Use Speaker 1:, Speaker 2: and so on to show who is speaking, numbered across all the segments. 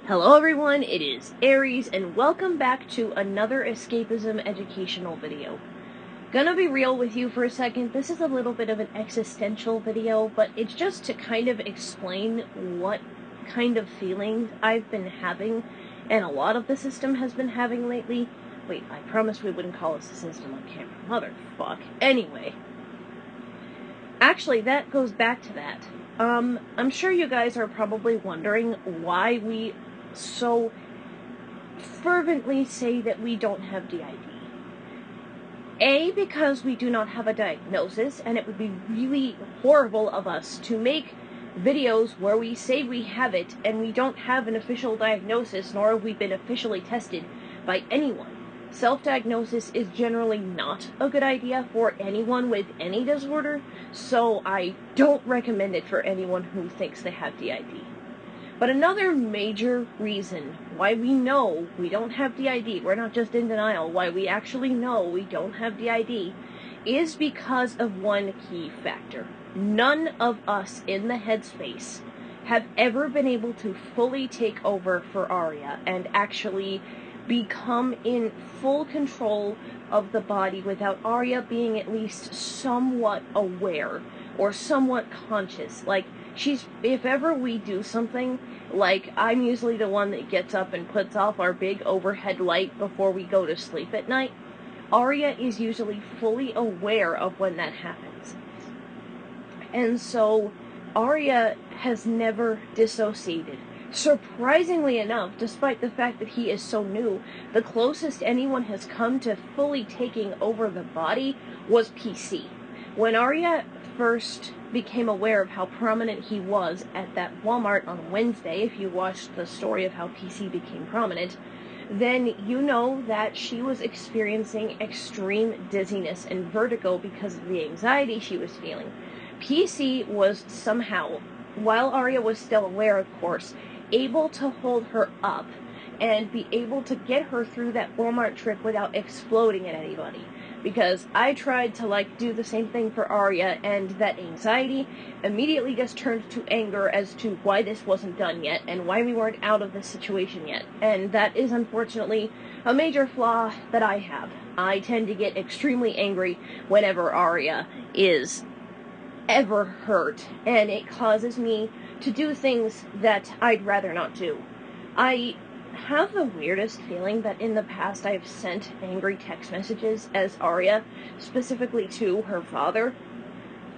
Speaker 1: Hello everyone, it is Aries, and welcome back to another escapism educational video. Gonna be real with you for a second, this is a little bit of an existential video, but it's just to kind of explain what kind of feelings I've been having, and a lot of the system has been having lately. Wait, I promised we wouldn't call this a system on camera. Motherfuck. Anyway. Actually, that goes back to that. I'm sure you guys are probably wondering why we so fervently say that we don't have DID. A, because we do not have a diagnosis, and it would be really horrible of us to make videos where we say we have it and we don't have an official diagnosis, nor have we been officially tested by anyone. Self-diagnosis is generally not a good idea for anyone with any disorder, so I don't recommend it for anyone who thinks they have DID. But another major reason why we know we don't have DID, we're not just in denial, why we actually know we don't have DID, is because of one key factor. None of us in the headspace have ever been able to fully take over for Aria and actually become in full control of the body without Aria being at least somewhat aware or somewhat conscious. Like, if ever we do something, like, I'm usually the one that gets up and puts off our big overhead light before we go to sleep at night, Aria is usually fully aware of when that happens. And so, Aria has never dissociated. Surprisingly enough, despite the fact that he is so new, the closest anyone has come to fully taking over the body was PC. When Aria first became aware of how prominent he was at that Walmart on Wednesday, if you watched the story of how PC became prominent, then you know that she was experiencing extreme dizziness and vertigo because of the anxiety she was feeling. PC was somehow, while Aria was still aware, of course, able to hold her up and be able to get her through that Walmart trip without exploding at anybody. Because I tried to, do the same thing for Aria, and that anxiety immediately just turned to anger as to why this wasn't done yet, and why we weren't out of this situation yet. And that is, unfortunately, a major flaw that I have. I tend to get extremely angry whenever Aria is ever hurt, and it causes me to do things that I'd rather not do. I have the weirdest feeling that in the past I've sent angry text messages as Aria, specifically to her father.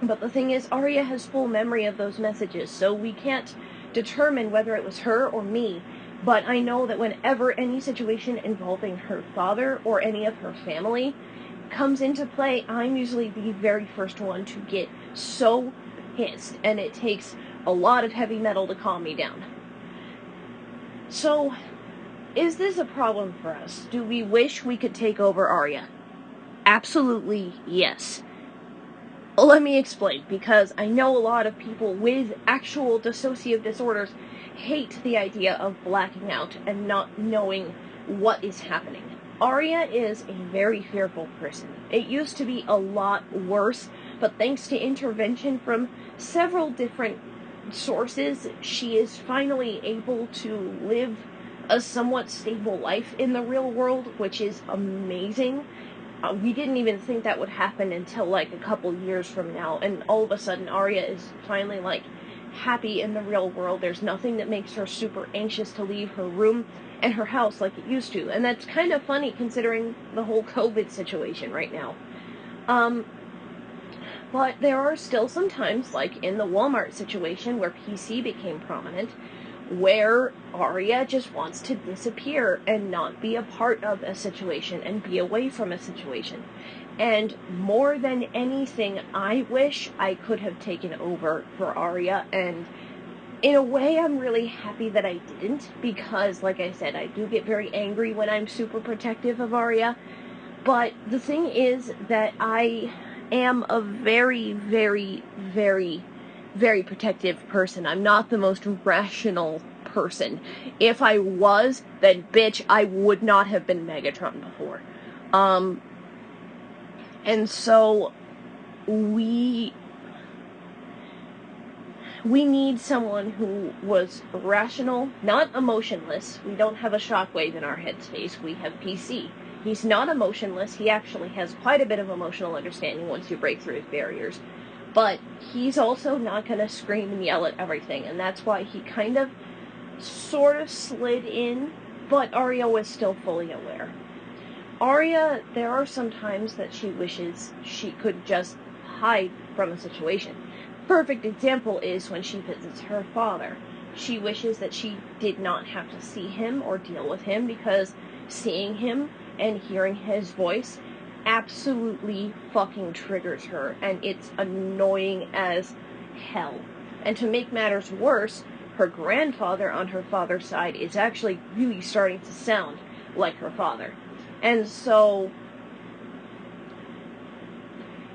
Speaker 1: But the thing is, Aria has full memory of those messages, so we can't determine whether it was her or me. But I know that whenever any situation involving her father or any of her family comes into play, I'm usually the very first one to get so pissed, and it takes a lot of heavy metal to calm me down. So, is this a problem for us? Do we wish we could take over Aria? Absolutely yes. Let me explain, because I know a lot of people with actual dissociative disorders hate the idea of blacking out and not knowing what is happening. Aria is a very fearful person. It used to be a lot worse, but thanks to intervention from several different sources, she is finally able to live a somewhat stable life in the real world, which is amazing. We didn't even think that would happen until a couple years from now, and all of a sudden Aria is finally happy in the real world. There's nothing that makes her super anxious to leave her room and her house like it used to, and that's kind of funny considering the whole COVID situation right now. But there are still some times, like in the Walmart situation where PC became prominent, where Aria just wants to disappear and not be a part of a situation and be away from a situation. And more than anything, I wish I could have taken over for Aria, and in a way I'm really happy that I didn't, because like I said, I do get very angry when I'm super protective of Aria. But the thing is that I am a very, very, very, very protective person. I'm not the most rational person. If I was, then bitch, I would not have been Megatron before. And so we We need someone who was rational, not emotionless. We don't have a shockwave in our headspace. We have PC. He's not emotionless. He actually has quite a bit of emotional understanding once you break through his barriers. But he's also not going to scream and yell at everything, and that's why he kind of sort of slid in, but Arya was still fully aware. Arya, there are some times that she wishes she could just hide from a situation. Perfect example is when she visits her father. She wishes that she did not have to see him or deal with him, because seeing him and hearing his voice absolutely fucking triggers her, and it's annoying as hell. And to make matters worse, her grandfather on her father's side is actually really starting to sound like her father. And so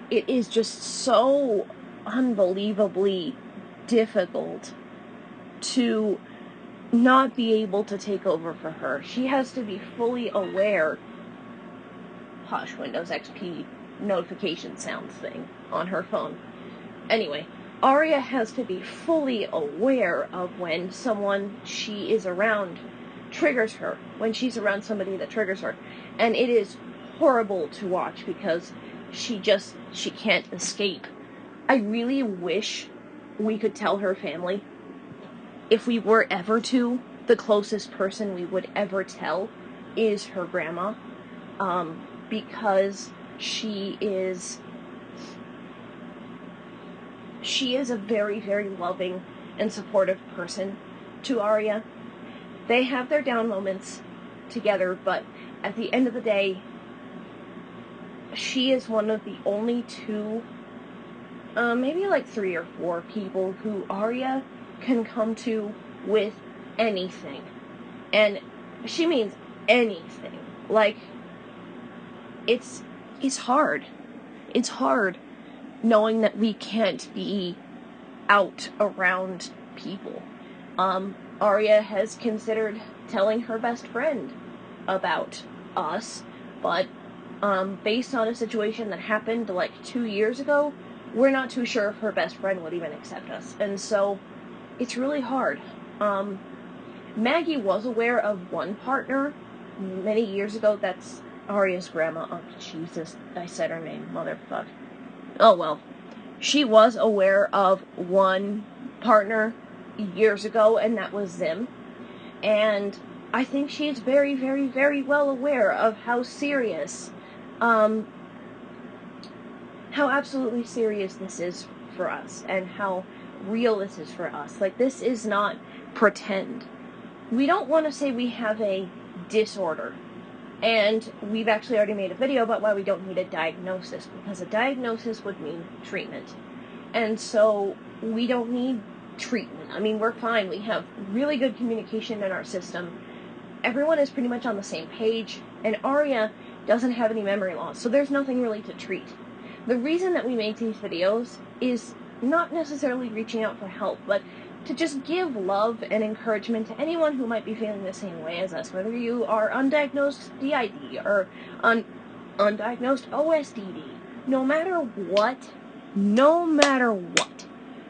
Speaker 1: it is just so unbelievably difficult to not be able to take over for her. She has to be fully aware. Hush, Windows XP notification sounds thing on her phone. Anyway, Arya has to be fully aware of when someone she is around triggers her, when she's around somebody that triggers her. And it is horrible to watch because she can't escape. I really wish we could tell her family. If we were ever to, the closest person we would ever tell is her grandma. Because she is a very, very loving and supportive person to Arya. They have their down moments together, but at the end of the day, she is one of the only two, maybe like 3 or 4 people who Arya can come to with anything. And she means anything. Like, it's hard. It's hard knowing that we can't be out around people. Arya has considered telling her best friend about us, but based on a situation that happened like 2 years ago, we're not too sure if her best friend would even accept us. And so it's really hard. Maggie was aware of one partner many years ago. That's Arya's grandma. Oh, Jesus, I said her name, motherfuck. Oh, well. She was aware of one partner years ago, and that was Zim. And I think she is very, very, very well aware of how serious, how absolutely serious this is for us, and how real this is for us. Like, this is not pretend. We don't want to say we have a disorder. And we've actually already made a video about why we don't need a diagnosis, because a diagnosis would mean treatment. And so we don't need treatment. I mean, we're fine. We have really good communication in our system. Everyone is pretty much on the same page, and Arya doesn't have any memory loss, so there's nothing really to treat. The reason that we make these videos is not necessarily reaching out for help, but to just give love and encouragement to anyone who might be feeling the same way as us, whether you are undiagnosed DID or undiagnosed OSDD. No matter what,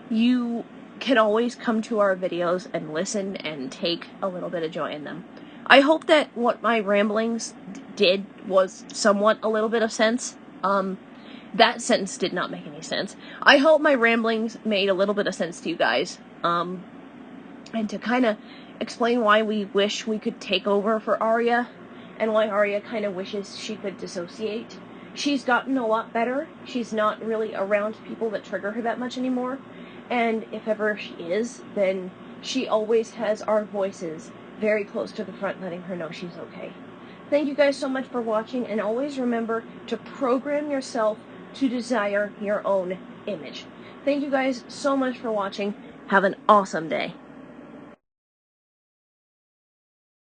Speaker 1: you can always come to our videos and listen and take a little bit of joy in them. I hope that what my ramblings did was somewhat a little bit of sense. That sentence did not make any sense. I hope my ramblings made a little bit of sense to you guys. And to kind of explain why we wish we could take over for Arya, and why Arya kind of wishes she could dissociate. She's gotten a lot better. She's not really around people that trigger her that much anymore. And if ever she is, then she always has our voices very close to the front, letting her know she's okay. Thank you guys so much for watching, and always remember to program yourself to desire your own image. Thank you guys so much for watching. Have an awesome day.